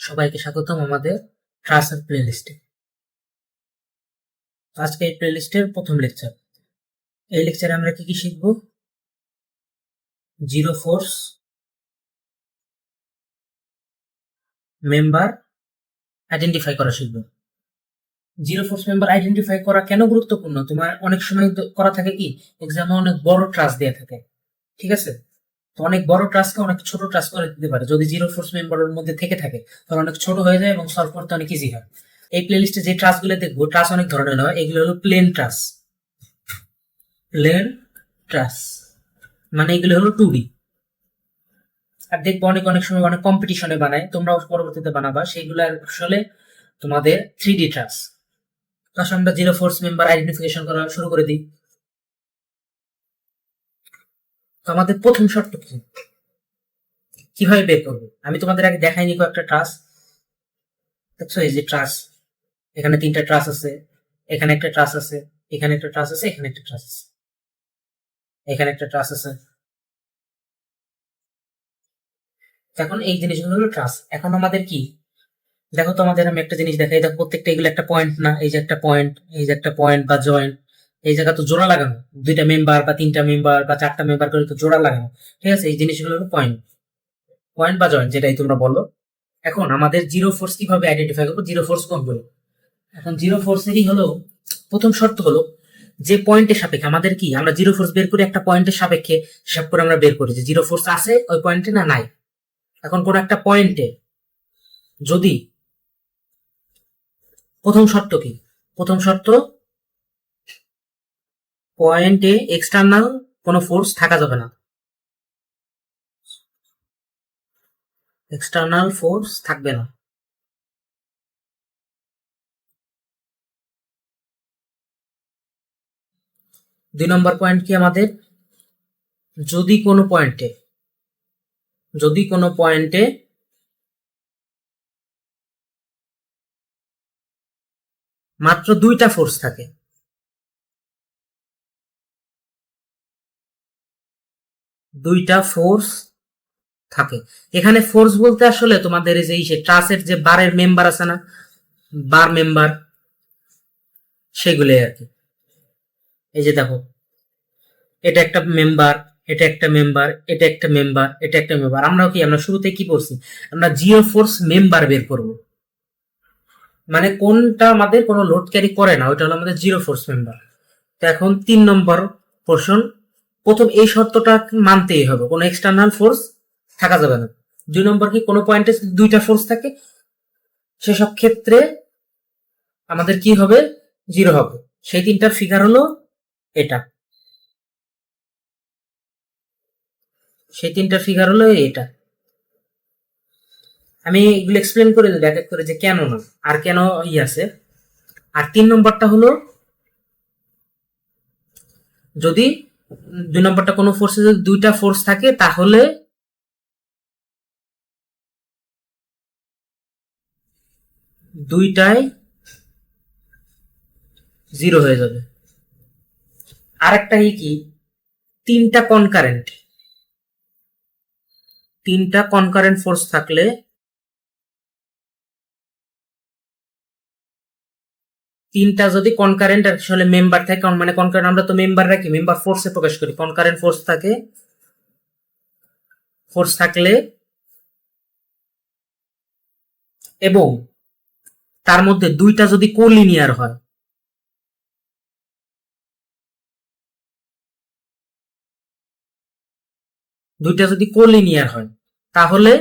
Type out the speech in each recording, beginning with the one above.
সবাইকে স্বাগতম আমাদের ট্রাসের প্লেলিস্টে। আজকে এই প্লেলিস্টের প্রথম লেকচার। এই লেকচারে আমরা কি কি শিখব? জিরো ফোর্স মেম্বার আইডেন্টিফাই করা শিখব। জিরো ফোর্স মেম্বার আইডেন্টিফাই করা কেন গুরুত্বপূর্ণ? তোমার অনেক সময় করা থাকে কি, এক্সামে অনেক বড় ট্রাস দেওয়া থাকে, ঠিক আছে? তো অনেক বড় ট্রাসকে অনেক ছোট ট্রাস করে দিতে পারে। যদি জিরো ফোর্স মেম্বারের মধ্যে থেকে থাকে তাহলে অনেক ছোট হয়ে যায় এবং সলভ করতে অনেক ইজি হয়। এই প্লেলিস্টে যে ট্রাসগুলো দেখবো, ট্রাস অনেক ধরনের হয়। এগুলো হলো প্লেন ট্রাস। প্লেন ট্রাস মানে এগুলো হলো 2D। আর দেখবো অনেক অনেক সময় অনেক কম্পিটিশনে বানায়, তোমরাও পরবর্তীতে বানাবা, সেইগুলো আসলে তোমাদের 3D ট্রাস। তো আসলে আমরা জিরো ফোর্স মেম্বার আইডেন্টিফিকেশন করা শুরু করে দিই। তো আমাদের প্রথম শর্ত কি, কিভাবে বের করবো? আমি তোমাদের আগে দেখাইনি কয়েকটা ট্রাস। দেখছো এই যে ট্রাস, এখানে 3টা ট্রাস আছে, এখানে একটা ট্রাস আছে, এখানে একটা ট্রাস আছে, এখানে একটা ট্রাস আছে, এখানে একটা ট্রাস আছে। এখন এই জিনিসগুলো হলো ট্রাস। এখন আমাদের কি, দেখো তোমাদের আমি একটা জিনিস দেখাই। দেখো প্রত্যেকটা এগুলো একটা পয়েন্ট না? এই যে একটা পয়েন্ট, এই যে একটা পয়েন্ট বা জয়েন্ট, এই জায়গা তো জোড়া লাগানো, 2টা মেম্বার বা 3টা মেম্বার বা 4টা মেম্বার করে তো জোড়া লাগানো, ঠিক আছে? এই জিনিসগুলো হলো পয়েন্ট, পয়েন্ট বা জয়েন্ট, যেটাই তোমরা বলো। এখন আমাদের জিরো ফোর্স কিভাবে আইডেন্টিফাই করবো? জিরো ফোর্স কোনগুলো? এখন জিরো ফোর্সেরই হলো প্রথম শর্ত হলো যে পয়েন্টের সাপেক্ষে আমাদের কি, আমরা জিরো ফোর্স বের করি একটা পয়েন্টের সাপেক্ষে, হিসাব করে আমরা বের করি যে জিরো ফোর্স আছে ওই পয়েন্টে না নাই। এখন কোন একটা পয়েন্টে যদি, প্রথম শর্ত কি, প্রথম শর্ত পয়েন্টে এক্সটার্নাল কোনো ফোর্স থাকা যাবে না, এক্সটার্নাল ফোর্স থাকবে না। দুই নম্বর পয়েন্ট কি আমাদের, যদি কোনো পয়েন্টে, যদি কোনো পয়েন্টে মাত্র 2টা ফোর্স থাকে, দুইটা ফোর্স থাকে। এখানে ফোর্স বলতে আসলে তোমাদের এই যে ট্রাসের যে বারের মেম্বার আছে না, বার মেম্বার, সেগুলোই আর কি। এই যে দেখো, এটা একটা মেম্বার, এটা একটা মেম্বার, এটা একটা মেম্বার, এটা একটা মেম্বার। আমরাও কি, আমরা শুরুতে কি করছি, আমরা জিরো ফোর্স মেম্বার বের করব, মানে কোনটা আমাদের কোনো লোড ক্যারি করে না, ওইটা হলো আমাদের জিরো ফোর্স মেম্বার। তো এখন 3 নম্বর পোর্শন, প্রথম এই শর্তটা মানতেই হবে, কোনো এক্সটার্নাল ফোর্স থাকা যাবে না। 2 নম্বর কি, কোনো পয়েন্টে 2টা ফোর্স থাকে সেসব ক্ষেত্রে আমাদের কি হবে, জিরো হবে। সেই 3টার ফিগার হলো এটা, সেই 3টার ফিগার হলো এটা। আমি এগুলো এক্সপ্লেন করে দিই এক এক করে যে কেন না আর কেন আছে। আর 3 নম্বরটা হলো, যদি 2 নম্বরটা কোনো ফোর্সে যদি 2টা ফোর্স থাকে তাহলে দুইটাই জিরো হয়ে যাবে। আরেকটা কি, 3টা কনকারেন্ট ফোর্স থাকলে, 3টা যদি কনকারেন্ট আসলে মেম্বার থাকে, মানে কনকারেন্ট আমরা তো মেম্বার রাখি, মেম্বার ফোর্সে প্রকাশ করি, কনকারেন্ট ফোর্স থাকে, ফোর্স থাকলে এবং তার মধ্যে 2টা যদি কোলিনিয়ার হয়, 2টা যদি কোলিনিয়ার হয় তাহলে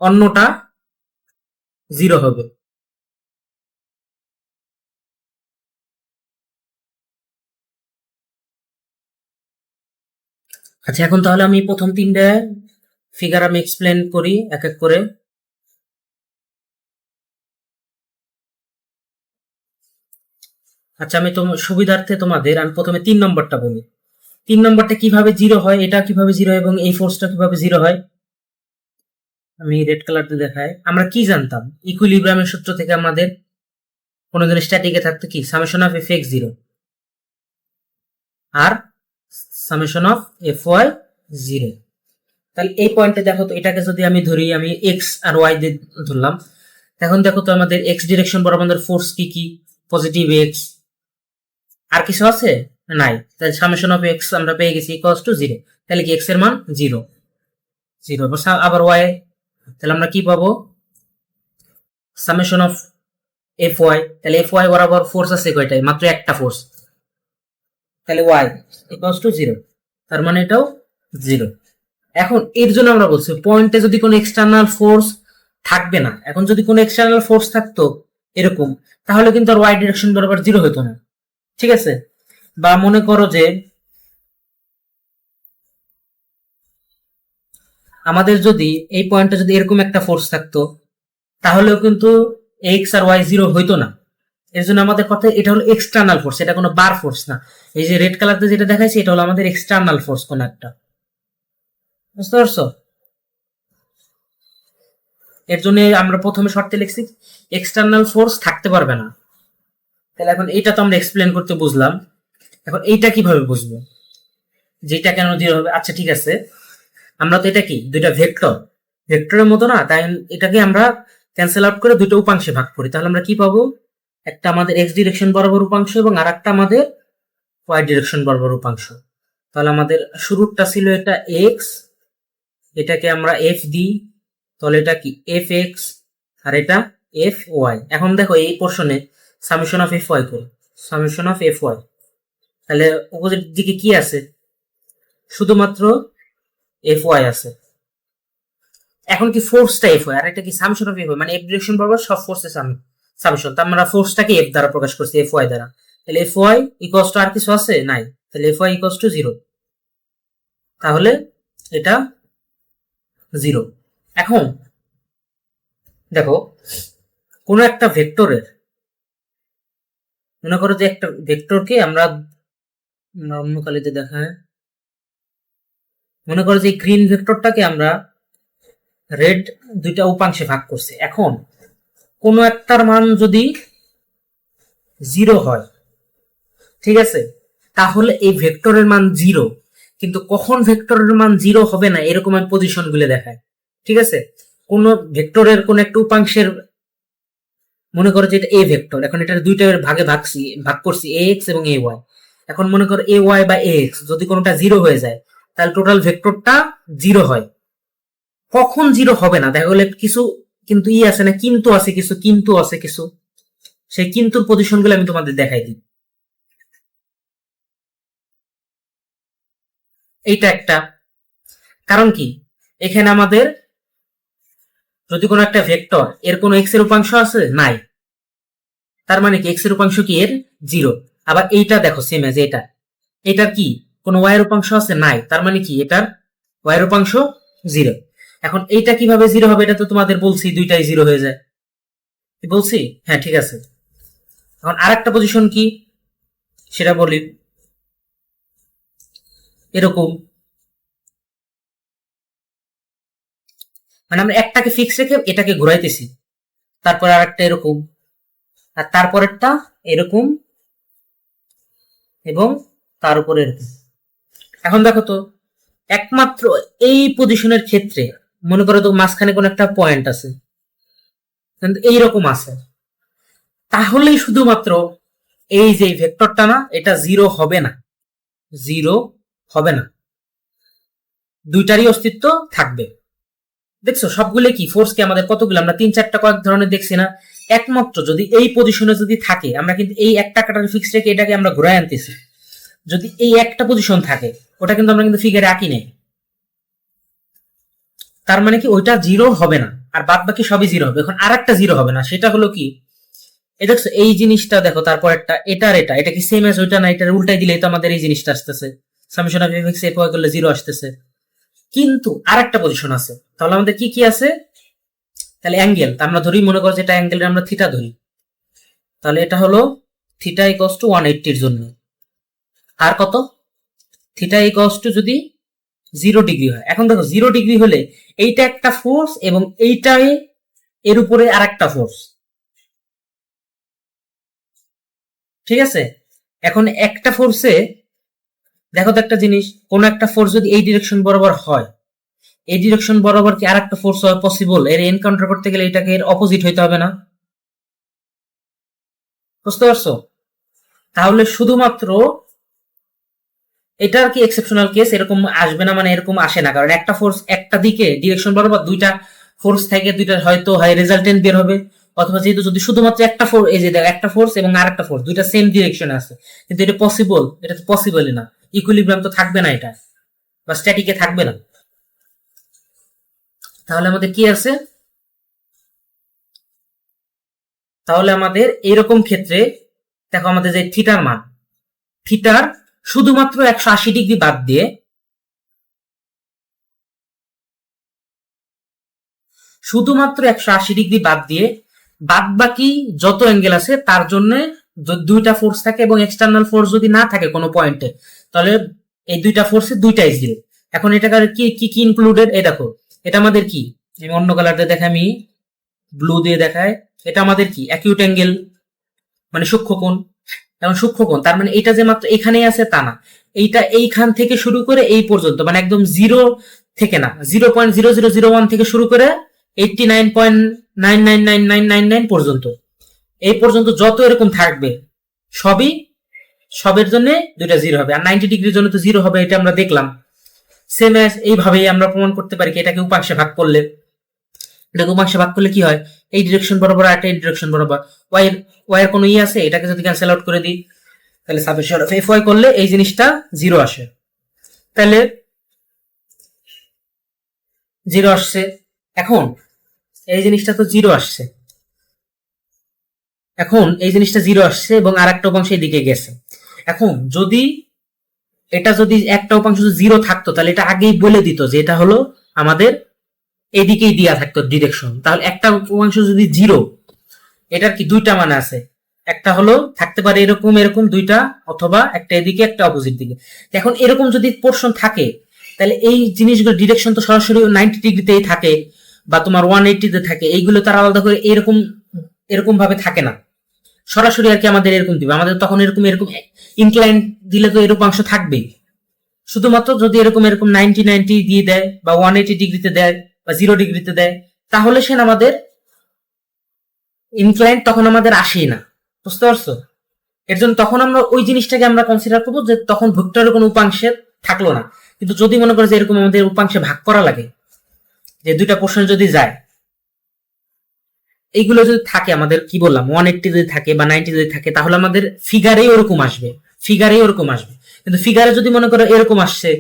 অন্যটা জিরো হবে। আচ্ছা, এখন তাহলে আমি প্রথম 3টা ফিগার আমি এক্সপ্লেন করি এক এক করে। আচ্ছা, আমি সুবিধার্থে তোমাদের আমি প্রথমে 3 নম্বরটা বলি। 3 নম্বরটা কিভাবে জিরো হয়, এটা কিভাবে জিরো হয় এবং এই ফোর্সটা কিভাবে জিরো হয়, আমি রেড কালার দিয়ে দেখাই। আমরা কি জানতাম, ইকুইলিব্রিয়ামের সূত্র থেকে আমাদের কোনো জিনিস স্ট্যাটিকে থাকতে কি, summation of f x zero আর summation of f y zero. তাহলে এই পয়েন্টে দেখো তো, এটাকে যদি আমি ধরি, আমি এক্স আর ওয়াই দিয়ে ধরলাম, এখন দেখো তো আমাদের এক্স ডিরেকশন বরাবর আমাদের ফোর্স কি কি, পজিটিভ এক্স, আর কিছু আছে নাই, তাহলে সামেশন অফ এক্স আমরা পেয়ে গেছি ইকুয়ালস টু 0। তাহলে কি এক্স এর মান 0, 0। আবার ওয়াই, তাহলে আমরা কি পাবো, সামেশন অফ এফ ওয়াই, তাহলে এফ ওয়াই বরাবর ফোর্স আছে কয়টাই, মাত্র একটা ফোর্স, তাহলে ওয়াই ইকুয়ালস টু 0, তার মানে এটাও 0। এখন এর জন্য আমরা বলছি পয়েন্টে যদি কোনো এক্সটার্নাল ফোর্স থাকবে না, এখন যদি কোনো এক্সটার্নাল ফোর্স থাকতো এরকম, তাহলে কিন্তু আর ওয়াই ডিরেকশন বরাবর 0 হতো না, ঠিক আছে। বা মনে করো যে আমাদের যদি এই পয়েন্টে যদি এরকম একটা ফোর্স থাকতো, তাহলেও কিন্তু এক্স আর ওয়াই 0 হইতো না। এর জন্য আমাদের কথা, এটা হলো এক্সটার্নাল ফোর্স, এটা কোনো বার ফোর্স না। এই যে রেড কালারতে যেটা দেখাইছি, এটা হলো আমাদের এক্সটার্নাল ফোর্স কোন একটা, বুঝতে পারছো? এর জন্য আমরা প্রথমে শর্তে লিখছি এক্সটার্নাল ফোর্স থাকতে পারবে না। তাহলে এখন এইটা তো আমরা এক্সপ্লেন করতে বুঝলাম, এখন এইটা কিভাবে বুঝবো যেটা কেন 0 হবে। আচ্ছা ঠিক আছে, আমরা তো এটা কি দুইটা ভেক্টর, ভেক্টরের মতো না, তাই এটাকে আমরা ক্যান্সেল আউট করে দুটো উপাংশে ভাগ করি, তাহলে আমরা কি পাবো, একটা আমাদের এক্স ডিরেকশন বরাবর উপাংশ এবং আর একটা আমাদের ওয়াই ডিরেকশন বরাবর উপাংশ। তাহলে আমাদের শুরুটা ছিল এটা এক্স, এটাকে আমরা এফ দিই, তাহলে এটা কি এফ এক্স, আর এটা এফ ওয়াই। এখন দেখো এই পোর্শনে সামেশন অফ এফ ওয়াই করি, সামেশন অফ এফ ওয়াই, তাহলে অপোজিট দিকে কি আছে, শুধুমাত্র এফ ওয়াই আছে। এখন কি ফোর্সটা এফ ওয়াই, আর এটা কি সামেশন অফ এফ ওয়াই, মানে এফ ডিরেকশন বরাবর সব ফোর্সের সামেশন, তার আমরা ফোর্সটাকে এফ দ্বারা প্রকাশ করছি, এফ ওয়াই দ্বারা। তাহলে এফ ওয়াই ইকুয়ালস টু আর কিছু আছে নাই, তাহলে এফ ওয়াই ইকুয়ালস টু 0, তাহলে এটা 0। এখন দেখো কোনো একটা ভেক্টরের, মনে করো যে একটা ভেক্টরকে আমরা অন্য কালিতে দেখায়, মনে করো যে গ্রিন ভেক্টরটাকে আমরা রেড দুইটা উপাংশে ভাগ করছি। এখন কোনো একটার মান যদি 0 হয়, ঠিক আছে, তাহলে এই ভেক্টরের মান 0, কিন্তু কখন ভেক্টরের মান 0 হবে না এরকম আমি পজিশন গুলো দেখায়, ঠিক আছে। কোন ভেক্টরের কোন একটা উপাংশের, মনে করো যে এটা এ ভেক্টর, এখন এটা দুইটা ভাগে ভাগ করছি, এ এক্স এবং এ ওয়াই। এখন মনে করো এ ওয়াই বা এ এক্স যদি কোনোটা 0 হয়ে যায়, তাহলে টোটাল ভেক্টরটা 0 হয়। কখন 0 হবে না দেখা গেলে কিছু কিন্তু আছে না, কিন্তু আছে কিছু, কিন্তু আছে কিছু, সেই কিন্তুর পজিশন গুলো আমি তোমাদের দেখাই দিই। এইটা একটা কারণ কি, এখানে আমাদের যদি কোনো একটা ভেক্টর এর কোনো এক্স এর উপাংশ আছে নাই, তার মানে কি এক্স এর উপাংশ কি এর 0। আবার এইটা দেখো সেম এজ এটা, এটার কি কোনো ওয়াই এর উপাংশ আছে নাই, তার মানে কি এটার ওয়াই এর উপাংশ 0। এখন এইটা কিভাবে 0 হবে, এটা তো তোমাদের বলছি দুইটাই 0 হয়ে যায়, বলছি হ্যাঁ ঠিক আছে। এখন আর একটা পজিশন কি সেটা বলি, এরকম, মানে আমরা একটাকে ফিক্স রেখে এটাকে ঘুরাইতেছি, তারপর আর একটা এরকম, আর তারপরেরটা এরকম, এবং তার উপরে এরকম। এখন দেখো তো একমাত্র এই পজিশনের ক্ষেত্রে, মনে করো তো মাঝখানে কোন একটা পয়েন্ট আছে, এইরকম আছে, তাহলেই শুধুমাত্র এই যে ভেক্টরটা না, এটা 0 হবে না, 0 হবে না, দুইটারই অস্তিত্ব থাকবে। দেখছো সবগুলো কি ফোর্স কি আমাদের কতগুলো, আমরা 3-4টা কয়েক ধরনের দেখছি না, একমাত্র যদি এই পজিশনে যদি থাকে, আমরা কিন্তু এই একটা কাটার ফিক্স রেখে এটাকে আমরা ঘুরাই আনতেছি, যদি এই একটা পজিশন থাকে, ওটা কিন্তু আমরা কিন্তু ফিগারে আঁকি নেই, তার মানে কি ওইটা 0 হবে না, আর বাদ বাকি সবই 0 হবে। এখন আর একটা 0 হবে না, সেটা হলো কি, এই দেখছো এই জিনিসটা দেখো, তারপর একটা এটার এটা কি সেম এজ ওইটা না, এটার উল্টাই দিলেই তো আমাদের এই জিনিসটা আসতেছে, summation of f x f y করলে 0 আসতেছে। কিন্তু আর একটা পজিশন আছে, তাহলে আমাদের কি কি আছে, তাহলে অ্যাঙ্গেল, আমরা ধরি মনে করো যেটা অ্যাঙ্গেল আমরা থিটা ধরি, তাহলে এটা হলো থিটা ইকুয়ালস টু 180 এর জন্য, আর কত, থিটা ইকুয়ালস টু যদি 0 ডিগ্রি হয়। এখন দেখো 0 ডিগ্রি হলে এইটা একটা ফোর্স এবং এইটাই এর উপরে আর একটা ফোর্স, ঠিক আছে। এখন একটা ফোর্সে দেখো তো একটা জিনিস, কোন একটা ফোর্স যদি এই ডিরেকশন বরাবর হয়, এই ডিরেকশন বরাবর কি আরেকটা ফোর্স হওয়া পসিবল? এর এনকাউন্টার করতে গেলে এটাকে এর অপোজিট হইতে হবে না? বুঝতে পারছো? তাহলে শুধুমাত্র এটা আর কি এক্সেপশনাল কেস, এরকম আসবে না, মানে এরকম আসে না, কারণ একটা ফোর্স একটা দিকে ডিরেকশন বরাবর দুইটা ফোর্স থেকে দুইটা হয়তো হয় রেজাল্টেন্ট বের হবে, অথবা যেহেতু যদি শুধুমাত্র একটা ফোর্স, এই যে একটা ফোর্স এবং আরেকটা ফোর্স দুইটা সেম ডিরেকশনে আছে, কিন্তু এটা পসিবল? এটা তো পসিবলই না, ইকুইলিব্রিয়াম তো থাকবে না এটা, বা স্ট্যাটিকে থাকবে না। তাহলে আমাদের কি আছে? তাহলে আমাদের এরকম ক্ষেত্রে দেখো আমাদের যে থিটার মান, থিটার শুধুমাত্র 180 ডিগ্রি বাদ দিয়ে, শুধুমাত্র 180 ডিগ্রি বাদ দিয়ে বাদ বাকি যত অ্যাঙ্গেল আছে তার জন্য দুইটা ফোর্স থাকে এবং এক্সটার্নাল ফোর্স যদি না থাকে কোনো পয়েন্টে, তাহলে এই দুইটা ফোর্সে দুইটাই জিরো। এখন এটা কি কি কি ইনক্লুডেড? এই দেখো, এটা আমাদের কি, আমি অন্য কালার দিয়ে দেখাই, আমি ব্লু দিয়ে দেখাই, এটা আমাদের কি অ্যাকিউট অ্যাঙ্গেল, মানে সূক্ষ্মকোণ। এখন সূক্ষ্মকোণ তার মানে এটা যে মাত্র এখানেই আছে তা না, এইটা এইখান থেকে শুরু করে এই পর্যন্ত, মানে একদম জিরো থেকে না, 0.00001 থেকে শুরু করে 89.999999 পর্যন্ত, এই পর্যন্ত যত এরকম থাকবে সবই, সবের জন্য দুইটা জিরো হবে, আর 90 ডিগ্রির জন্য তো জিরো হবে, এটা আমরা দেখলাম। সেম অ্যাজ এইভাবেই আমরা প্রমাণ করতে পারি কি, এটাকে উপাংশে ভাগ করলে, এটাকে উপাংশে ভাগ করলে কি হয়, এই ডিরেকশন বরাবর আর এই ডিরেকশন বরাবর ওয়াই এর কোনো আছে, এটাকে যদি ক্যান্সেল আউট করে দিই তাহলে সামেশন অফ এফ ওয়াই করলে এই জিনিসটা জিরো আসে, তাহলে জিরো আসছে। এখন এই জিনিসটা তো জিরো আসছে, এখন এই জিনিসটা জিরো আসছে এবং আর একটা উপাংশ এদিকে গেছে। এখন যদি এটা যদি একটা উপাংশ জিরো থাকতো তাহলে এটা আগেই বলে দিত যে এটা হলো আমাদের এদিকেই দিয়া থাকতো ডিরেকশন। তাহলে একটা উপাংশ যদি জিরো, এটার কি দুইটা মানে আছে, একটা হলো থাকতে পারে এরকম এরকম দুইটা, অথবা একটা এদিকে একটা অপোজিট দিকে। এখন এরকম যদি পোর্শন থাকে তাহলে এই জিনিসগুলো ডিরেকশন তো সরাসরি 90 ডিগ্রিতেই থাকে বা তোমার 180-তে থাকে, এইগুলো তার আলাদা করে এরকম এরকম ভাবে থাকে না, সরাসরি আর কি আমাদের এরকম দিবে, আমাদের তখন এরকম এরকম ইনক্লাইন দিলে তো এরকম অংশ থাকবেই। শুধুমাত্র যদি এরকম এরকম 90-90 দিয়ে দেয় বা 180 ডিগ্রিতে দেয় বা 0 ডিগ্রিতে দেয়, তাহলে সে আমাদের ইনক্লাইন তখন আমাদের আসেই না। বুঝতে পারছো? এর জন্য তখন আমরা ওই জিনিসটাকে আমরা কনসিডার করবো যে তখন ভেক্টরের কোনো উপাংশের থাকলো না। কিন্তু যদি মনে করে যে এরকম আমাদের উপাংশে ভাগ করা লাগে, যে দুইটা পোর্শন যদি যায়, এইগুলো যদি থাকে আমাদের, কি বললাম 180 যদি থাকে বা 90 যদি থাকে, তাহলে আমাদের ফিগারেই ওরকম আসবে, ফিগারেই ওরকম আসবে। কিন্তু ফিগারে যদি মনে করো এরকম আসছে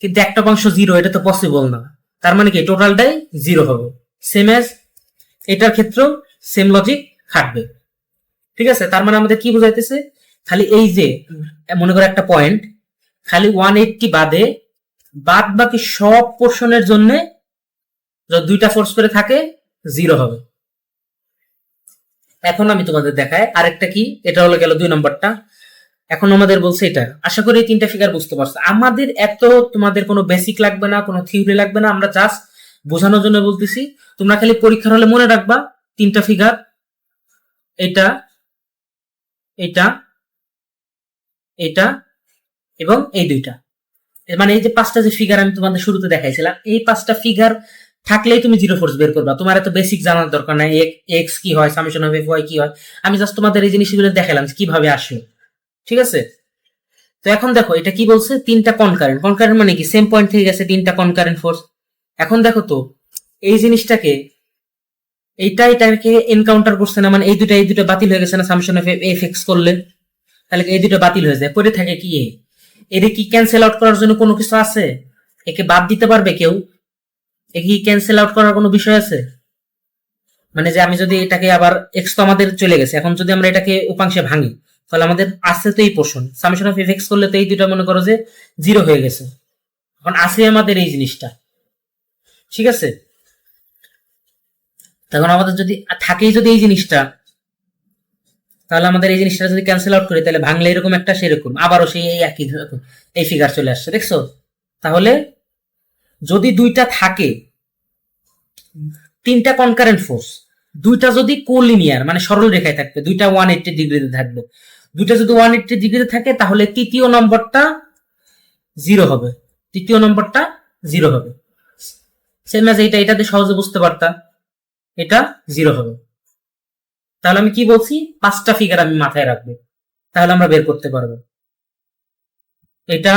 কিন্তু একটা উপাংশ জিরো, এটা তো পসিবল না, তার মানে কি টোটালটাই জিরো হবে। সেম এজ এটার ক্ষেত্রেও সেম লজিক খাটবে। ঠিক আছে? তার মানে আমাদের কি বোঝাইতেছে, খালি এই যে মনে করো একটা পয়েন্ট, খালি 180 বাদে বাদ বাকি সব পোর্শনের জন্য যদি দুইটা ফোর্স করে থাকে জিরো হবে। এখন আমি তোমাদের দেখাই আরেকটা কি, এটা হলো গেল 2 নম্বরটা। এখন আমাদের বলছে এটা, আশা করি 3টা ফিগার বুঝতে পারছো। আমাদের এত তোমাদের কোনো বেসিক লাগবে না, কোনো থিওরি লাগবে না, আমরা জাস্ট বোঝানোর জন্য বলতেছি। তোমরা খালি পরীক্ষার হলে মনে রাখবা 3টা ফিগার, এটা এটা এটা এবং এই দুইটা, মানে এই যে 5টা যে ফিগার আমি তোমাদের শুরুতে দেখাইছিলাম, এই 5টা ফিগার থাকলেই তুমি জিরো ফোর্স বের করবা। তোমার এত বেসিক জানার দরকার নাই, এক্স কি হয়, সামেশন অফ এফ ওয়াই কি হয়, আমি জাস্ট তোমাদের এই জিনিসগুলো দেখালাম কিভাবে আসলো। ঠিক আছে? তো এখন দেখো এটা কি বলছে, 3টা কনকারেন্ট, কনকারেন্ট মানে কি সেম পয়েন্ট থেকে গেছে 3টা কনকারেন্ট ফোর্স। এখন দেখো তো এই জিনিসটাকে, এটাকে এনকাউন্টার করছে না, মানে এই দুটা বাতিল হয়ে গেছে না সামেশন অফ এফ এক্স করলে, তাহলে এই দুটো বাতিল হয়ে যায়, পরে থাকে কি এর কি ক্যান্সেল আউট করার জন্য কোনো কিছু আছে? একে বাদ দিতে পারবে কেউ? একে কি ক্যান্সেল আউট করার কোনো বিষয় আছে? মানে যে আমি যদি এটাকে আবার এক্স তো আমাদের চলে গেছে, এখন যদি আমরা এটাকে উপাংশে ভাঙি তাহলে আমাদের আসছে তো এই portion, summation of f x করলে তো এই দুটো মনে করো যে জিরো হয়ে গেছে, এখন আসে আমাদের এই জিনিসটা। ঠিক আছে? তখন আমাদের যদি থাকেই যদি এই জিনিসটা, তাহলে আমাদের এই জিনিসটা যদি ক্যান্সেল আউট করি তাহলে ভাঙলে এরকম একটা, সেরকম আবারও সেই একই এই ফিগার চলে আসছে। দেখছো? তাহলে যদি দুইটা থাকে, 3টা কনকারেন্ট ফোর্স, দুইটা যদি কোলিনিয়ার মানে সরল রেখায় থাকবে, দুইটা 180 ডিগ্রিতে থাকবে, দুইটা যদি 180 ডিগ্রিতে থাকে তাহলে তৃতীয় নম্বরটা জিরো হবে, তৃতীয় নম্বরটা জিরো হবে। সেম অ্যাজ এটাতে সহজে বুঝতে পারতা, এটা 0 হবে। তাহলে আমি কি বলছি, 5টা ফিগার আমি মাথায় রাখবো, তাহলে আমরা বের করতে পারবো। এটা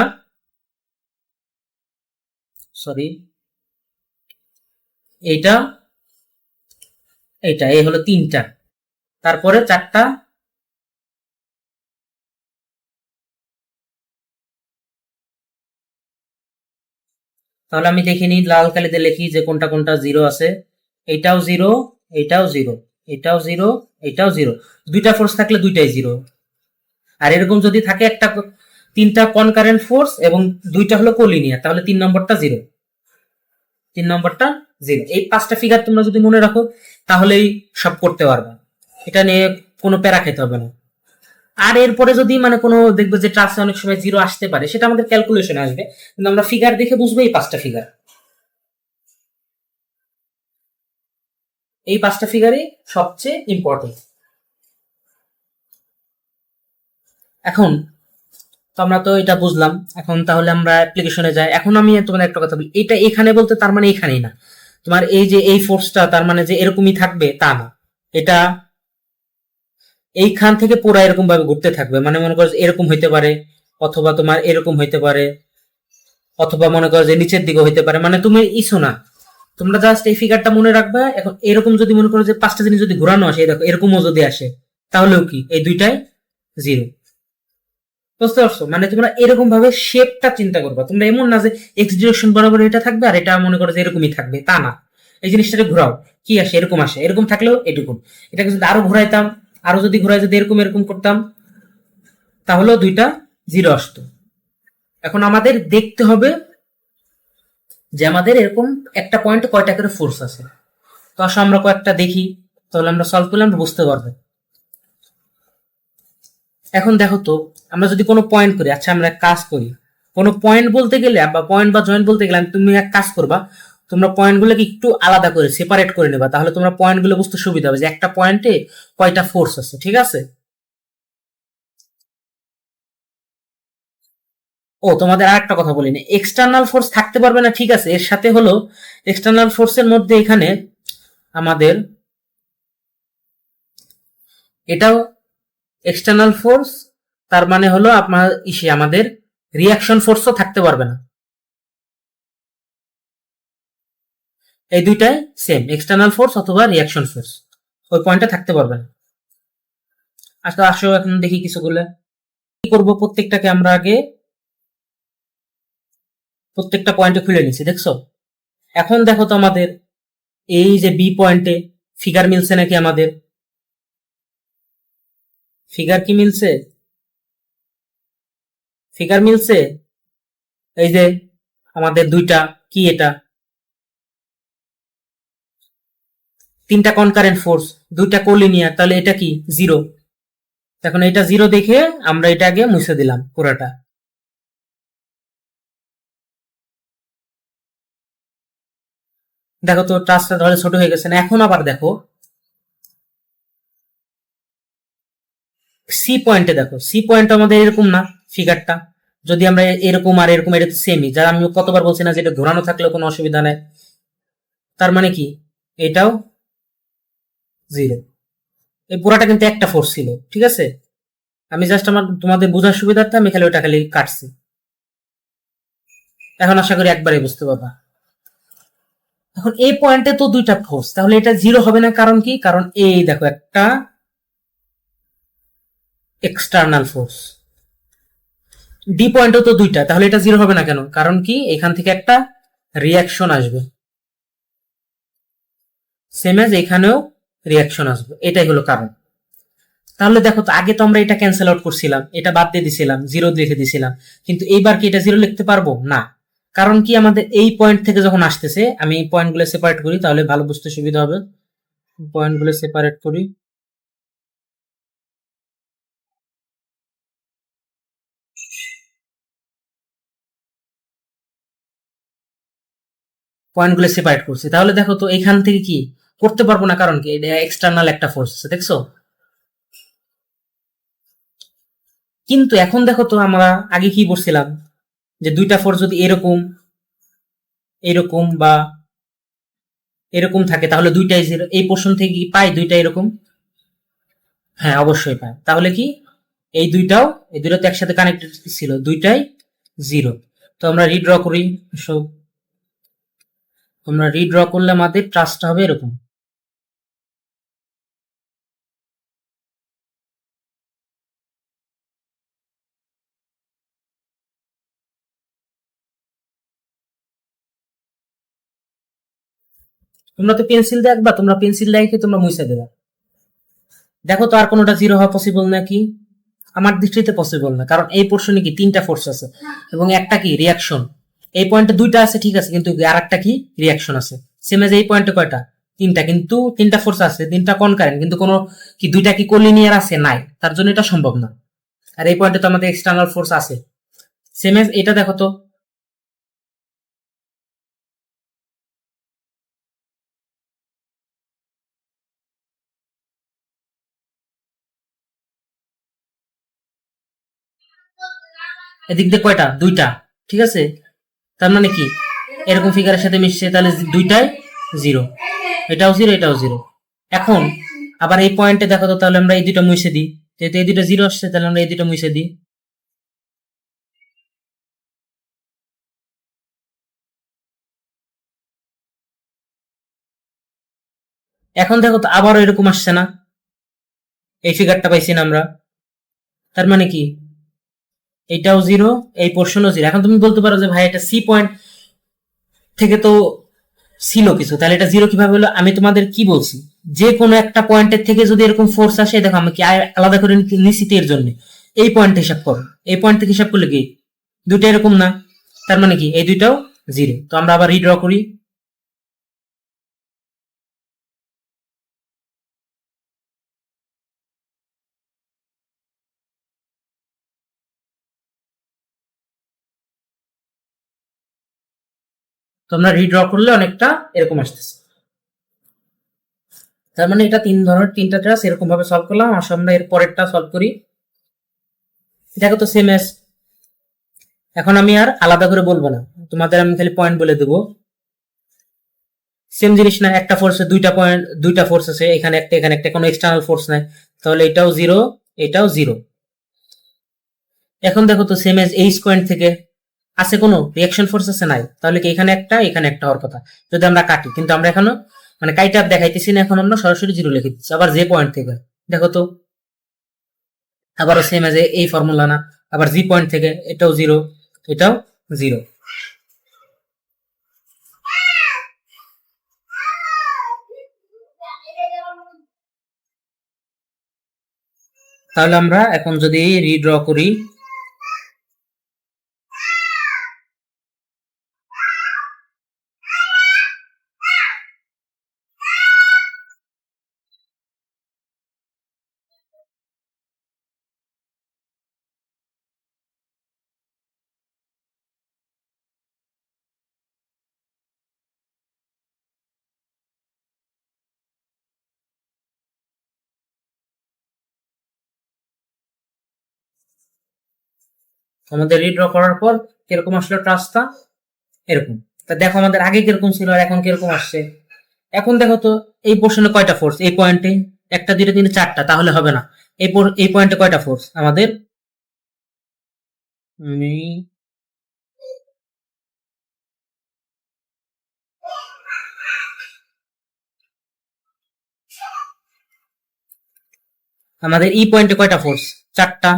সরি, এটা এই হলো 3টা, তারপরে 4টা, তাহলে আমি দেখে নিই, লাল কালিতে লিখি যে কোনটা কোনটা 0 আছে। এটাও 0, এটাও 0, এটাও 0, এটাও 0। 2টা ফোর্স থাকলে 2টাই 0। আর এরকম যদি থাকে 3টা কনকারেন্ট ফোর্স এবং 2টা হলো কোলিনিয়ার, তাহলে 3 নম্বরটা 0। 3 নম্বরটা 0। এই 5টা ফিগার তোমরা যদি মনে রাখো তাহলেই সব করতে পারবে, এটা নিয়ে কোনো প্যারা খেতে হবে না। আর এরপরে যদি মানে কোনো দেখবে যে ট্রাসে অনেক সময় 0 আসতে পারে, সেটা আমাদের ক্যালকুলেশনে আসবে, কিন্তু আমরা ফিগার দেখে বুঝবো এই 5টা ফিগার, এই 5টা ফিগারই সবচেয়ে ইম্পর্টেন্ট। এখন তো আমরা তো এটা বুঝলাম, এখন তাহলে আমরা অ্যাপ্লিকেশনে যাই। এখন আমি তোমাদের একটা কথা বলি, এটা এখানে বলতে তার মানে এখানেই না, তোমার এই যে এই ফোর্সটা তার মানে যে এরকমই থাকবে তা না, এটা এইখান থেকে পুরো এরকম ভাবে ঘুরতে থাকবে, মানে মনে করো এরকম হইতে পারে, অথবা তোমার এরকম হইতে পারে, অথবা মনে করো যে নিচের দিকে হইতে পারে, মানে তুমি ইস্যু না, তোমরা জাস্ট এই ফিগারটা মনে রাখবে। এখন এরকম যদি মনে করো যে 5টা জিনিস যদি ঘোরানো আসে, দেখো এরকমও যদি আসে, তাহলেও কি এই দুইটাই 0। বুঝতে পারছো, মানে তোমরা এরকম ভাবে শেপটা চিন্তা করবা, তোমরা এমন না যে এক্স ডিরেকশন বরাবর এটা থাকবে আর এটা মনে করো যে এরকমই থাকবে, তা না। এই জিনিসটা ঘোরাও, কি আসে, এরকম আসে, এরকম থাকলেও এটুকুন। এটাকে যদি আরো ঘোরাইতাম, আরো যদি ঘোরাই যদি এরকম এরকম করতাম, তাহলেও 2টা 0 আসতো। এখন আমাদের দেখতে হবে যে আমাদের এরকম একটা পয়েন্টে কয়টা করে ফোর্স আছে। তো আসলে আমরা কয়েকটা দেখি, তাহলে আমরা সলভ করলে আমরা বুঝতে পারবো। এখন দেখো তো, আমরা যদি কোনো পয়েন্ট করি, আচ্ছা আমরা এক কাজ করি, কোনো পয়েন্ট বলতে গেলে বা পয়েন্ট বা জয়েন্ট বলতে গেলে তুমি এক কাজ করবা, তোমরা পয়েন্টগুলোকে একটু আলাদা করে সেপারেট করে নেবা, তাহলে তোমরা পয়েন্টগুলো বুঝতে সুবিধা হবে যে একটা পয়েন্টে কয়টা ফোর্স আছে, ঠিক আছে? ও তোমাদের আর একটা কথা বলিনি, এক্সটার্নাল ফোর্স থাকতে পারবে না, ঠিক আছে, এর সাথে হলো এক্সটার্নাল ফোর্সের মধ্যে এখানে আমাদের এটাও এক্সটার্নাল ফোর্স, তার মানে হলো আপনার আমাদের রিয়াকশন ফোর্সও থাকতে পারবে না। এই দুইটাই সেম, এক্সটার্নাল ফোর্স অথবা রিয়াকশন ফোর্স, ওই পয়েন্টে থাকতে পারবে না। আচ্ছা আসো এখন দেখি কিছুগুলো কি করব, প্রত্যেকটাকে আমরা আগে প্রত্যেকটা পয়েন্টে খুলে নিচ্ছি, দেখছো? এখন দেখো তো আমাদের এই যে বি পয়েন্টে ফিগার মিলছে নাকি, আমাদের ফিগার কি মিলছে, ফিগার মিলছে। এই যে আমাদের দুইটা কি, এটা 3টা কনকারেন্ট ফোর্স, 2টা কোলিনিয়ার, তাহলে এটা কি 0। এখন এটা 0 দেখে আমরা এটা আগে মুছে দিলাম পুরাটা। দেখো তো ট্রাসটা তাহলে ছোট হয়ে গেছে না। এখন আবার দেখো সি পয়েন্টে, দেখো সি পয়েন্ট আমাদের এরকম না ফিগারটা, যদি আমরা এরকম আর এরকম, এটা তো সেমই, যারা আমি কতবার বলছি না যে এটা ঘোরানো থাকলেও কোনো অসুবিধা নেই, তার মানে কি এটাও 0। এই পুরাটা কিন্তু একটা ফোর্স ছিল, ঠিক আছে, আমি জাস্ট আমার তোমাদের বোঝার সুবিধার্থে আমি খালি ওটা খালি কাটছি। এখন আশা করি একবারে বুঝতে পারবা। এখন এই পয়েন্টে তো 2টা ফোর্স, তাহলে এটা 0 হবে না, কারণ কি, কারণ এই দেখো একটা এক্সটার্নাল ফোর্স। ডি পয়েন্টও তো 2টা, তাহলে এটা 0 হবে না কেন, কারণ কি এখান থেকে একটা রিয়াকশন আসবে, সেম এজ এখানেও রিয়াকশন আসবে, এটাই হলো কারণ। তাহলে দেখো তো আগে তো আমরা এটা ক্যান্সেল আউট করছিলাম, এটা বাদ দিয়ে দিছিলাম, 0 লিখে দিছিলাম, কিন্তু এইবার কি এটা 0 লিখতে পারবো না, কারণ কি আমাদের এই পয়েন্ট থেকে যখন আসতেছে, আমি এই পয়েন্টগুলো সেপারেট করি তাহলে ভালো বুঝতে সুবিধা হবে। পয়েন্টগুলো সেপারেট করি, পয়েন্টগুলো সেপারেট করছি, তাহলে দেখো তো এখান থেকে কি করতে পারবো না, কারণ কি এটা এক্সটার্নাল একটা ফোর্স আছে, দেখছো? কিন্তু এখন দেখো তো আমরা আগে কি বলছিলাম, যে 2টা ফোর্স যদি এরকম এরকম বা এরকম থাকে তাহলে দুইটাই জিরো। এই পোর্শন থেকে কি পাই দুইটা এরকম? হ্যাঁ অবশ্যই পাই। তাহলে কি এই দুইটাও, এই দুইটা তো একসাথে কানেক্টেড ছিল, দুইটাই জিরো। তো আমরা রিড্র করি। সো আমরা রিড্র করলে আমাদের ট্রাস্টটা হবে এরকম। তোমরা তো পেন্সিল দেখবা, তোমরা পেন্সিল দেখে তোমরা মুছে দেবা। দেখো তো আর কোনোটা জিরো হওয়া পসিবল নাকি? আমার দৃষ্টিতে পসিবল না, কারণ এই পোর্শনে কি তিনটা ফোর্স আছে এবং একটা কি রিয়াকশন। এই পয়েন্টে দুইটা আছে ঠিক আছে, কিন্তু আর একটা কি রিয়াকশন আছে। সেম এজ এই পয়েন্টে কয়টা? তিনটা, কিন্তু তিনটা ফোর্স আছে, তিনটা কনকারেন্ট, কিন্তু কোনো কি দুইটা কি কোলিনিয়ার আছে? নাই, তার জন্য এটা সম্ভব না। আর এই পয়েন্টে তো আমাদের এক্সটার্নাল ফোর্স আছে। সেম এজ এটা দেখো তো, এদিক দিয়ে কয়টা? দুইটা, ঠিক আছে। তার মানে কি এরকম ফিগারের সাথে মিশছে, তাহলে দুইটাই জিরো, এটাও জিরো এটাও জিরো। এখন আবার এই পয়েন্টে দেখো তো, তাহলে আমরা এই দুটো মুছে দিই, যেহেতু এই দুটো জিরো আসছে তাহলে আমরা এই দুটো মুছে দিই। এখন দেখো তো আবারও এরকম আসছে না, এই ফিগারটা পাইছি না আমরা। তার মানে কি এইটাও জিরো, এই পোর্শনও জিরো। এখন তুমি বলতে পারো যে ভাই এটা সি পয়েন্ট থেকে তো ছিল কিছু, তাহলে এটা জিরো কিভাবে হলো? আমি তোমাদের কি বলছি, যে কোনো একটা পয়েন্টের থেকে যদি এরকম ফোর্স আসে, দেখো আমি কি আলাদা করে নিশ্চিত এর জন্য এই পয়েন্ট হিসাব করো, এই পয়েন্ট থেকে হিসাব করলে কি দুইটা এরকম না? তার মানে কি এই দুইটাও জিরো। তো আমরা আবার রিড্র করি। তো আমরা রিড্র করলে অনেকটা এরকম আসতেছে। তার মানে এটা তিন ধরনের, তিনটা ট্রাস এরকম ভাবে সলভ করলাম। আসলে আমরা এর পরেরটা সলভ করি। দেখো তো সেম এস। এখন আমি আর আলাদা করে বলবো না, তোমাদের আমি খালি পয়েন্ট বলে দেবো। সেম জিনিস না, একটা ফোর্সে দুইটা পয়েন্ট, দুইটা ফোর্স আছে, এখানে একটা এখানে একটা, কোনো এক্সটার্নাল ফোর্স নাই, তাহলে এটাও জিরো এটাও জিরো। এখন দেখো তো সেম এজ এই পয়েন্ট থেকে আছে কোনো রিয়াকশন ফোর্স আছে? নাই, তাহলে কি এখানে একটা হওয়ার কথা যদি আমরা কাটি, কিন্তু আমরা এখনো মানে কাইটা দেখাইতেছি না, এখন আমরা সরাসরি জিরো লিখে দিচ্ছি। আবার যে পয়েন্ট থেকে দেখো তো আবারও সেম এজ এই ফর্মুলা না, আবার জি পয়েন্ট থেকে এটাও জিরো এটাও জিরো। তাহলে আমরা এখন যদি রিড্র করি, আমাদের রিড্র করার পর কিরকম আসলো ট্রাস্টটা? এরকম। তা দেখো আমাদের আগে কিরকম ছিল আর এখন কিরকম আসছে। এখন দেখো তো এই পোর্শনে কয়টা ফোর্স? এই পয়েন্টে একটা দুইটা তিনটে চারটা, তাহলে হবে না। এই পয়েন্টে কয়টা ফোর্স আমাদের? আমাদের ই পয়েন্টে কয়টা ফোর্স? চারটা।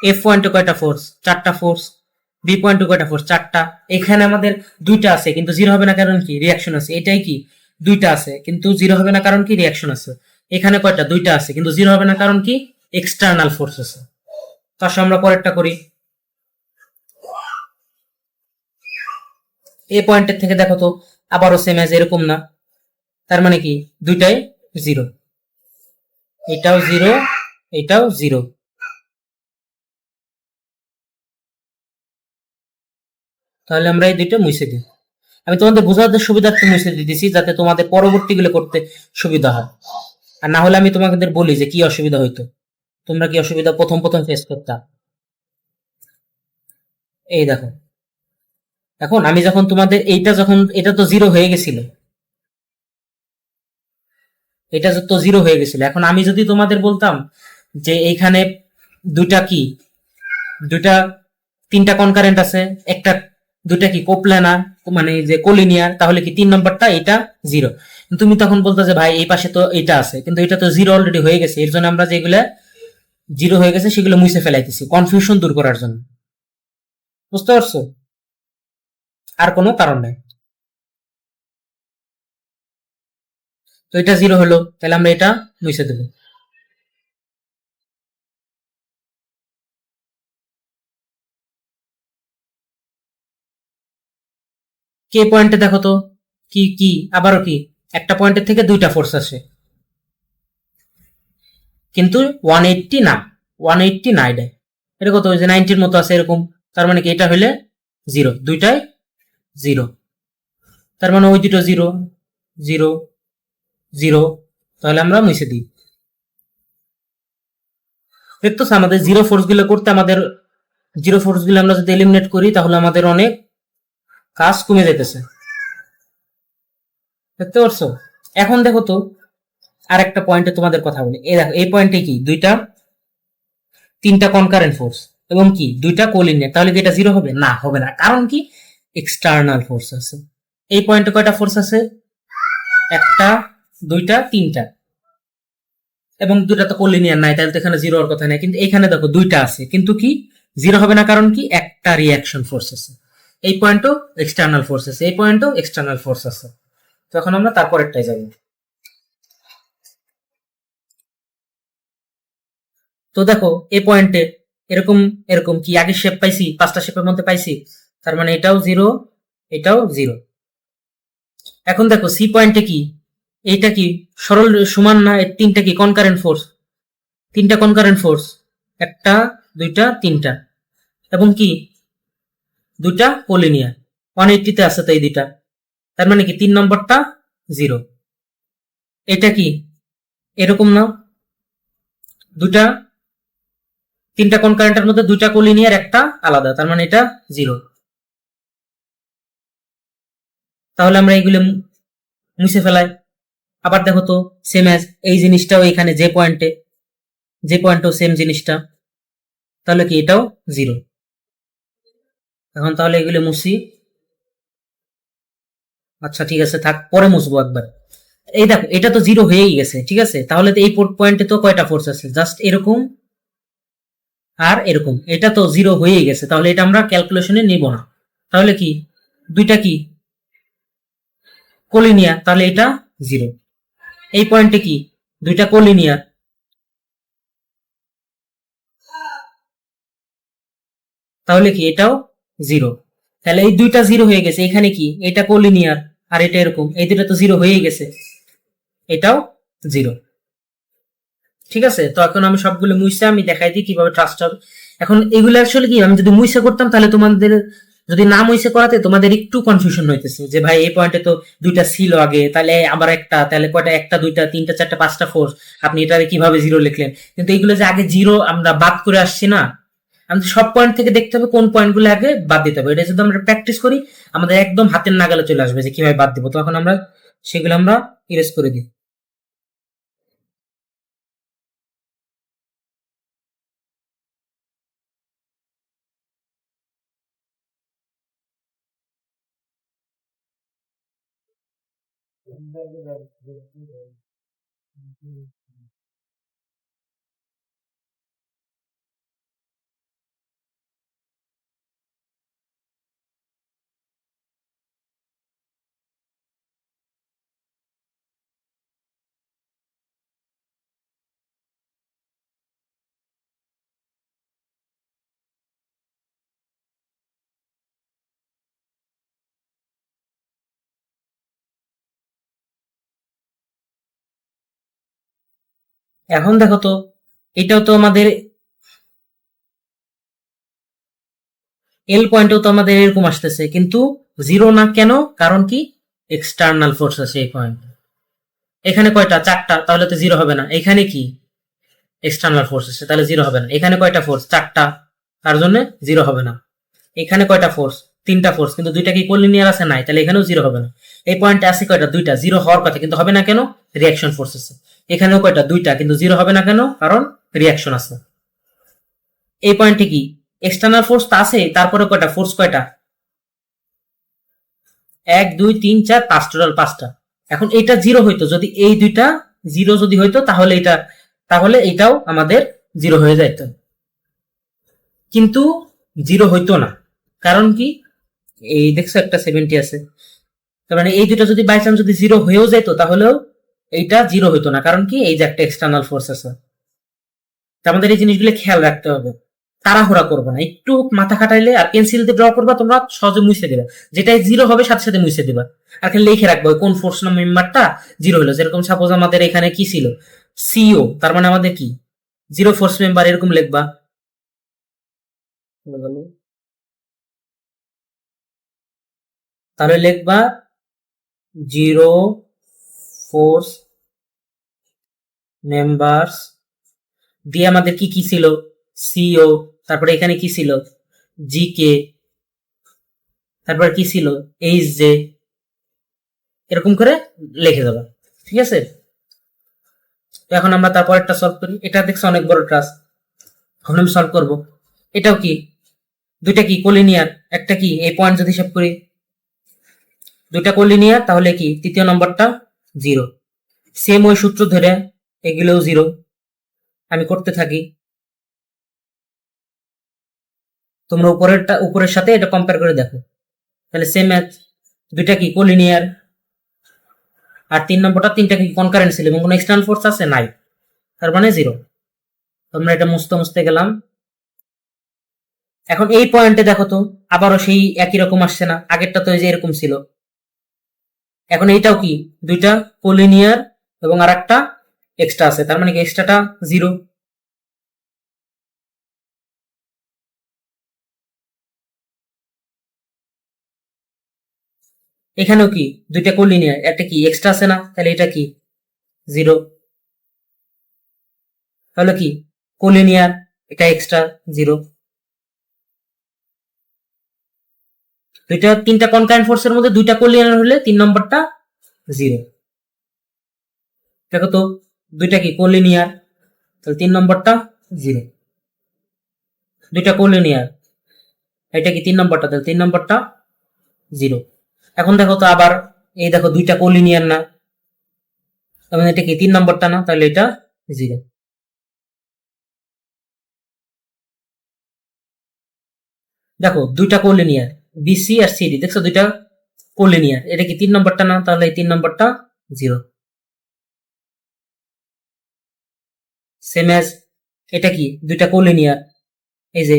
এফ পয়েন্টে কয়টা ফোর্স? চারটা ফোর্স। বি পয়েন্টে কয়টা ফোর্স? চারটা। এখানে আমাদের দুইটা আছে কিন্তু জিরো হবে না, কারণ কি রিয়াকশন আছে। এটাই কি দুইটা আছে কিন্তু জিরো হবে না, কারণ কি রিয়াকশন আছে। এখানে কয়টা? দুইটা আছে কিন্তু জিরো হবে না, কারণ কি এক্সটার্নাল ফোর্স আছে। তো আসলে আমরা পরেরটা করি। এই পয়েন্টের থেকে দেখো তো আবারও সেম এজ এরকম না, তার মানে কি দুইটাই জিরো, এটাও জিরো এটাও জিরো। তাহলে আমরা এই দুইটা মুছে দিই। আমি তোমাদের বোঝাতে সুবিধার্থে মুছে দিতেছি, যাতে তোমাদের পরবর্তীগুলো করতে সুবিধা হয়। আর না হলে আমি তোমাদের বলি যে কি অসুবিধা হইতো, তোমরা কি অসুবিধা প্রথম প্রথম ফেস করতা। এই দেখো, এখন আমি যখন তোমাদের এটা তো জিরো হয়ে গেছিল, এটা তো জিরো হয়ে গেছিল, এখন আমি যদি তোমাদের বলতাম যে এইখানে দুইটা কি, দুইটা তিনটা কনকারেন্ট আছে, একটা দুইটা কি কোপ্ল্যানার, মানে যে কোলিনিয়ার, তাহলে কি 3 নম্বরটা এটা জিরো। তুমি তখন বলতো যে ভাই এই পাশে তো এটা আছে, কিন্তু এটা তো জিরো অলরেডি হয়ে গেছে, এর জন্য আমরা যেগুলা জিরো হয়ে গেছে সেগুলো মুছে ফেলাইতেছি কনফিউশন দূর করার জন্য। বুঝতে পারছো? আর কোনো কারণ নাই। তো এটা জিরো হলো, তাহলে আমরা এটা মুছে দেবো। কে পয়েন্টে দেখো তো, কি কি আবারও কি একটা পয়েন্টের থেকে দুইটা ফোর্স আসে, কিন্তু 180 না, 180 না, এটা কত, ওই যে 90-র মতো আছে এরকম। তার মানে কি এটা হইলে জিরো, দুইটাই জিরো। তার মানে ওই দুটো জিরো, জিরো, জিরো। তাহলে আমরা মুছে দিই। দেখতো আমাদের জিরো ফোর্স গুলো করতে, আমাদের জিরো ফোর্স গুলো আমরা যদি এলিমিনেট করি তাহলে আমাদের অনেক কাজ কমে যেতেছে। দেখতে পারছো? এখন দেখো তো আর একটা পয়েন্টে তোমাদের কথা বলি, এই দেখো এই পয়েন্টে কি তিনটা কনকারেন্ট ফোর্স এবং কি দুইটা কোলিনিয়ার, তাহলে কি এটা জিরো হবে? না, হবে না। কারণ কি? এক্সটার্নাল ফোর্স আছে। এই পয়েন্টে কয়টা ফোর্স আছে? একটা, দুইটা, তিনটা, এবং দুইটা তো কোলিনিয়ার নাই, তাহলে তো এখানে জিরো হওয়ার কথা নাই। কিন্তু এখানে দেখো দুইটা আছে, কিন্তু কি জিরো হবে না? কারণ কি? একটা রিয়াকশন ফোর্স আছে। এই পয়েন্টও এক্সটার্নাল ফোর্স আছে, এই পয়েন্টও এক্সটার্নাল ফোর্স আছে। তখন আমরা তারপরেরটাই যাবো। তো দেখো এই পয়েন্টে এরকম এরকম কি আগে শেপ পাইছি, পাঁচটা শেপের মধ্যে পাইছি, তার মানে এটাও জিরো, এটাও জিরো। এখন দেখো সি পয়েন্টে কি, এইটা কি সরল সমান না? তিনটা কি কনকারেন্ট ফোর্স, তিনটা কনকারেন্ট ফোর্স, একটা, দুইটা, তিনটা, এবং কি দুইটা কোলিনিয়ার, 180-তে আছে তো এই দুইটা। তার মানে কি 3 নম্বরটা জিরো। এটা কি এরকম না? দুইটা, তিনটা কনকারেন্টের মধ্যে দুইটা কোলিনিয়ার, একটা আলাদা, তার মানে এটা জিরো। তাহলে আমরা এইগুলো মুছে ফেলাই। আবার দেখো তো সেম অ্যাজ এই জিনিসটাও এখানে যে পয়েন্টও সেম জিনিসটা, তাহলে কি এটাও জিরো। এখন তাহলে এগুলো মুছি। আচ্ছা ঠিক আছে, থাক, পরে মুছবো একবার। এই দেখো এটা তো জিরো হয়েই গেছে, ঠিক আছে? তাহলে তো এই পয়েন্টে তো কয়টা ফোর্স আছে? জাস্ট এরকম আর এরকম, এটা তো জিরো হয়েই গেছে, তাহলে এটা আমরা ক্যালকুলেশনে নিব না। তাহলে কি দুইটা কি কোলিনিয়ার, তাহলে এটা জিরো। এই পয়েন্টে কি দুইটা কোলিনিয়ার, তাহলে কি এটাও জিরো। তাহলে এই দুইটা জিরো হয়ে গেছে, এখানে কি এটা কোলিনিয়ার আর এটা এরকম, এই দুটো তো জিরো হয়েই গেছে, এটাও জিরো। ঠিক আছে, তো এখন আমি সবগুলো মুইসা আমি দেখাই দিই কিভাবে ট্রাস্ট হবে। এখন এগুলো অ্যাকচুয়ালি কি আমি যদি মুইসা করতাম তাহলে তোমাদের, যদি না মুইসা করাতে তোমাদের একটু কনফিউশন হইতেছে যে ভাই এই পয়েন্টে তো দুইটা ছিল আগে, তাহলে আবার একটা, তাহলে কয়টা, একটা, দুইটা, তিনটা, চারটা, পাঁচটা ফোর্স, আপনি এটারে কিভাবে জিরো লিখলেন? কিন্তু এইগুলো যে আগে জিরো আমরা বাদ করে আসছি না, আমাদের সব পয়েন্ট থেকে দেখতে হবে কোন পয়েন্টগুলো আগে বাদ দিতে হবে। এটা যদি আমরা প্র্যাকটিস করি আমাদের একদম হাতের নাগালে চলে আসবে যে কিভাবে বাদ দিব, তখন আমরা সেগুলো আমরা ইরেজ করে দিই। এখন দেখো তো এটাও তো আমাদের এল পয়েন্টেও তো আমাদের এরকম আসতেছে, কিন্তু জিরো না কেন? কারণ কি এক্সটার্নাল ফোর্স আছে এই পয়েন্ট। এখানে কয়টা? চারটা, তাহলে তো জিরো হবে না। এখানে কি এক্সটার্নাল ফোর্স আছে, তাহলে জিরো হবে না। এখানে কয়টা ফোর্স? চারটা, তার জন্য জিরো হবে না। এখানে কয়টা ফোর্স? তিনটা ফোর্স, কিন্তু দুইটা কি কোলিনিয়ার আছে? নাই, তাহলে এখানেও জিরো হবে না। এই পয়েন্টে আছে কয়টা? দুইটা, জিরো হওয়ার কথা, কিন্তু হবে না কেন? রিয়াকশন ফোর্স আছে। এখানেও কয়টা? দুইটা, কিন্তু জিরো হবে না কেন? কারণ রিয়াকশন আছে। এই পয়েন্টে কি এক্সটার্নাল ফোর্স তা আছে, তারপরে কয়টা ফোর্স? কয়টা? 1 2 3 4 5, টোটাল 5টা। এখন এটা জিরো হইতো যদি এই দুইটা জিরো যদি হইতো, তাহলে এটাও আমাদের জিরো হয়ে যাইত, কিন্তু জিরো হইতো না। কারণ কি? এই দেখছো একটা 70 আছে, তার মানে এই দুটো যদি বাই চান্স যদি জিরো হয়েও যেত, তাহলেও এইটা জিরো হইতো না। কারণ কি? এই যে একটা এক্সটার্নাল ফোর্স আছে। আমাদের এই জিনিসগুলো খেয়াল রাখতে হবে, তাড়াহুড়া করবো না, একটু মাথা খাটাইলে। আর পেন্সিল দিয়ে ড্র করবা, তোমরা সহজে মুছে দেবে, যেটাই জিরো হবে সাথে সাথে মুছে দিবা। আর খালি লিখে রাখবো কোন ফোর্স না মেম্বারটা জিরো হলো। যেরকম সাপোজ আমাদের এখানে কি ছিল? সিও, তার মানে আমাদের কি জিরো ফোর্স মেম্বার, এরকম লিখবা। তাহলে লিখবা জিরো ফোর্স মেম্বার্স দিয়ে আমাদের কি কি ছিল? সিও, তারপরে এখানে কি ছিল? জিকে, তারপর কি ছিল? এইচ জে, এরকম করে লিখে দেবা। ঠিক আছে, এখন আমরা তারপর একটা সলভ করি। এটা দেখছো অনেক বড় ট্রাস, এখন আমি সলভ করবো। এটাও কি দুইটা কি কোলিনিয়ার, একটা কি এই পয়েন্ট যদি হিসাব করি দুইটা কোলিনিয়ার, তাহলে কি তৃতীয় নম্বরটা জিরো। সেম ওই সূত্র ধরে এগুলোও জিরো, আমি করতে থাকি। তোমরা উপরের সাথে এটা কম্পেয়ার করে দেখো, তাহলে সেম ম্যাচ, দুইটা কি কোলিনিয়ার। আর 3 নম্বরটা তিনটা কি কনকারেন্ট ছিল এবং কোনো এক্সটার্নাল ফোর্স আছে? নাই, তার মানে জিরো। তোমরা এটা মুছতে মুছতে গেলাম। এখন এই পয়েন্টে দেখো তো আবারও সেই একই রকম আসছে না? আগেরটা তো এই যে এরকম ছিল, এখন এইটাও কি দুইটা কোলিনিয়ার এবং আর একটা এক্সট্রা আছে, তার মানে কি এক্সট্রাটা জিরো। এখানেও কি দুইটা কোলিনিয়ার, একটা কি এক্সট্রা আছে না? তাহলে এটা কি জিরো। তাহলে কি কোলিনিয়ার, এটা এক্সট্রা, জিরো। দুইটা তিনটা কনকারেন্ট ফোর্সের মধ্যে দুইটা কোলিনিয়ার হলে 3 নম্বরটা জিরো। দেখো তো দুইটা কি কোলিনিয়ার, তাহলে 3 নম্বরটা জিরো। দুইটা কোলিনিয়ার, এটা কি 3 নম্বরটা, তাহলে 3 নম্বরটা জিরো। এখন দেখো তো আবার, এই দেখো দুইটা কোলিনিয়ার না, তার মানে এটা কি 3 নম্বরটা না? তাহলে এটা জিরো। দেখো দুইটা কোলিনিয়ার বিসি আর সিডি, দেখছো দুইটা কোলিনিয়ার, এটা কি 3 নম্বরটা না? তাহলে এই 3 নম্বরটা জিরো। সেম অ্যাজ এটা কি দুইটা কোলিনিয়ার, এই যে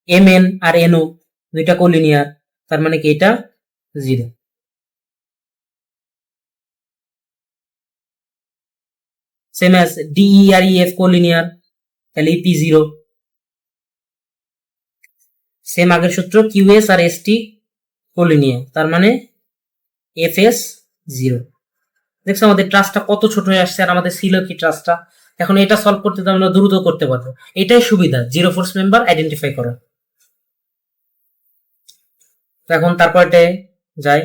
এম এন আর এনও দুইটা কোলিনিয়ার, তার মানে কি এটা জিরো। সেম অ্যাজ ডিই আর ইএফ কোলিনিয়ার, তাহলে ইপি জিরো। সেম আগের সূত্র কিউএস আর এসটি কোলিনিয়ার, তার মানে এফএস জিরো। দেখছো আমাদের ট্রাস্টটা কত ছোট হয়ে আসছে, আর আমাদের ছিল কি ট্রাস্টটা। এখন এটা সলভ করতে তো আমরা দ্রুত করতে পারবো, এটাই সুবিধা জিরো ফোর্স মেম্বার আইডেন্টিফাই করা। তো এখন তারপরে যাই।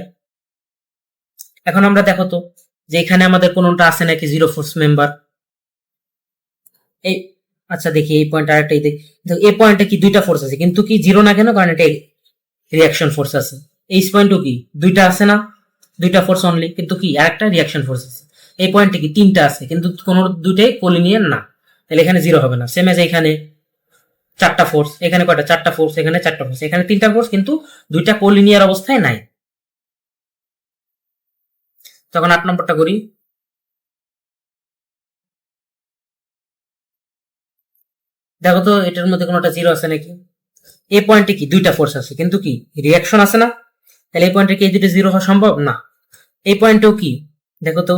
এখন আমরা দেখো তো যে এখানে আমাদের কোনটা আছে নাকি জিরো ফোর্স মেম্বার। এই আচ্ছা দেখি এই পয়েন্ট আরেকটাই দেখি। এই পয়েন্টে কি দুইটা ফোর্স আছে, কিন্তু কি জিরো না কেন? কারণ এটা রিয়াকশন ফোর্স আছে। এই পয়েন্টও কি দুইটা আছে না? দুইটা ফোর্স অনলি, কিন্তু কি আরেকটা রিয়াকশন ফোর্স আছে। এই পয়েন্টে কি তিনটা আছে, কিন্তু কোন দুইটাই কোলিনিয়ার না, তাহলে এখানে জিরো হবে না। সেম এজ এখানে 4টা ফোর্স, এখানে কয়টা? 4টা ফোর্স, এখানে 4টা ফোর্স, এখানে 3টা ফোর্স, কিন্তু দুইটা কোলিনিয়ার অবস্থায় নাই। তখন 8 নম্বরটা করি। দেখো তো এটার মধ্যে কোনোটা জিরো আছে নাকি? এই পয়েন্টে কি দুইটা ফোর্স আছে, কিন্তু কি রিয়াকশন আছে না? তাহলে এই পয়েন্টে কি এই দুটো জিরো হওয়া সম্ভব না? এই পয়েন্টেও কি দেখো তো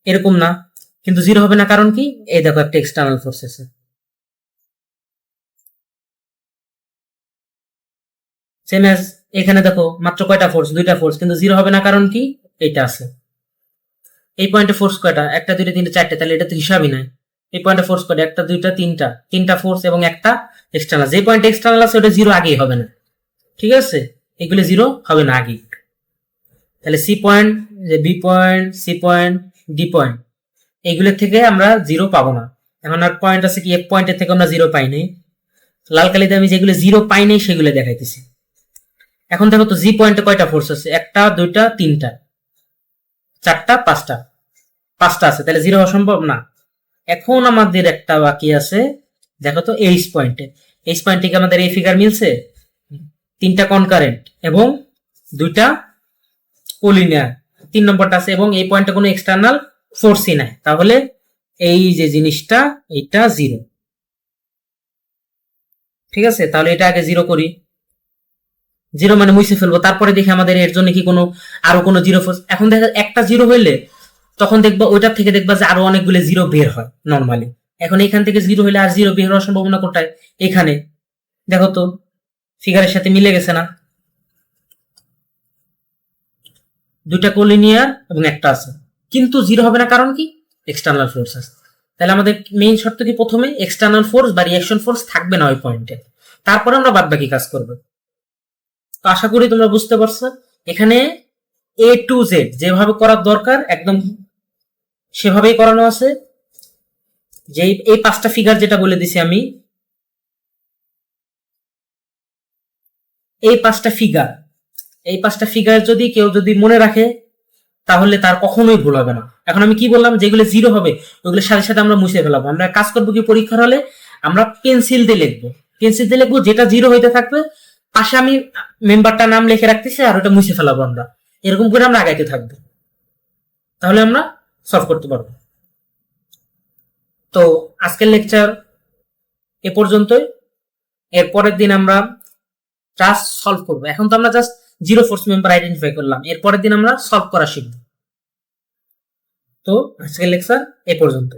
এরকম না, কিন্তু জিরো হবে না। কারণ কি? এই দেখো একটা এক্সটার্নাল ফোর্স আছে। সেম অ্যাজ এখানে দেখো মাত্র কয়টা ফোর্স? দুইটা ফোর্স, কিন্তু জিরো হবে না। কারণ কি? এটা আছে। এই পয়েন্টে ফোর্স কয়টা? একটা দুইটা তিনটা চারটে, তাহলে এটা তো হিসাবই নাই। এই পয়েন্টে ফোর্স কয়টা? একটা দুইটা তিনটা, তিনটা ফোর্স এবং একটা এক্সটার্নাল, যে পয়েন্ট এক্সটার্নাল আছে ওটা জিরো আগেই হবে না, ঠিক আছে, এগুলো জিরো হবে না আগে। তাহলে সি পয়েন্ট, যে B point, C point, D point, এইগুলোর থেকে আমরা জিরো পাবো না। এখন আর পয়েন্ট আছে কি, এফ পয়েন্টের থেকে আমরা জিরো পাইনি, লাল কালিতে আমি যেগুলো জিরো পাইনি সেগুলো দেখাইতেছি। এখন দেখো তো জি পয়েন্টে কয়টা ফোর্স আছে, একটা, দুইটা, তিনটা, চারটা, পাঁচটা, পাঁচটা আছে, তাহলে জিরো হওয়া সম্ভব না। এখন আমাদের একটা বাকি আছে, দেখো তো এইচ পয়েন্টে, এইচ পয়েন্ট থেকে আমাদের এই ফিগার মিলছে, তিনটা কনকারেন্ট এবং দুইটা কোলিনিয়ার, 3 নম্বরটা আছে, এবং এই পয়েন্টে কোনো এক্সটার্নাল ফোর্সই নাই, তাহলে এই যে জিনিসটা এটা জিরো, ঠিক আছে। তাহলে এটা আগে জিরো করি, জিরো মানে মুছে ফেলবো, তারপরে দেখি আমাদের এর জন্য কি কোনো আরো কোনো জিরো ফোর্স। এখন দেখা একটা জিরো হইলে তখন দেখবা ওইটার থেকে দেখবা যে আরো অনেকগুলো জিরো বের হয় নর্মালি। এখন এখান থেকে জিরো হইলে আর জিরো বের হওয়ার সম্ভাবনা কোথায়, এখানে দেখো তো ফিগারের সাথে মিলে গেছে না, দুইটা কোলিনিয়ার এবং একটা আছে, কিন্তু জিরো হবে না, কারণ কি, এক্সটার্নাল ফোর্স আছে। তাহলে আমাদের মেইন শর্ত কি, প্রথমে এক্সটার্নাল ফোর্স বা রিঅ্যাকশন ফোর্স থাকবে না ওই পয়েন্টে, তারপরে আমরা বাদ বাকি কাজ করবো। তো আশা করি তোমরা বুঝতে পারছো, এখানে এ টু জেড যেভাবে করার দরকার একদম সেভাবেই করানো আছে। যে এই পাঁচটা ফিগার যেটা বলে দিছি আমি, এই পাঁচটা ফিগার যদি কেউ যদি মনে রাখে তাহলে তার কখনোই ভুল হবে না। এখন আমি কি বললাম, যেগুলো জিরো হবে ওগুলোর সাথে সাথে আমরা মুছে ফেলাবো। আমরা কাজ করবো কি, পরীক্ষার হলে আমরা পেন্সিল দিয়ে লিখবো, যেটা জিরো হইতে থাকবে পাশে আমি মেম্বারটা নাম লিখে রাখতেছি আর ওটা মুছে ফেলাবো আমরা, এরকম করে আমরা আগাইতে থাকবো, তাহলে আমরা সলভ করতে পারবো। তো আজকের লেকচার এ পর্যন্তই, এর পরের দিন আমরা জাস্ট সলভ করবো। এখন তো আমরা just zero force member identify করলাম, এর পরের দিন আমরা সলভ করা শিখবো। তো আজকের লেকচার এ পর্যন্ত।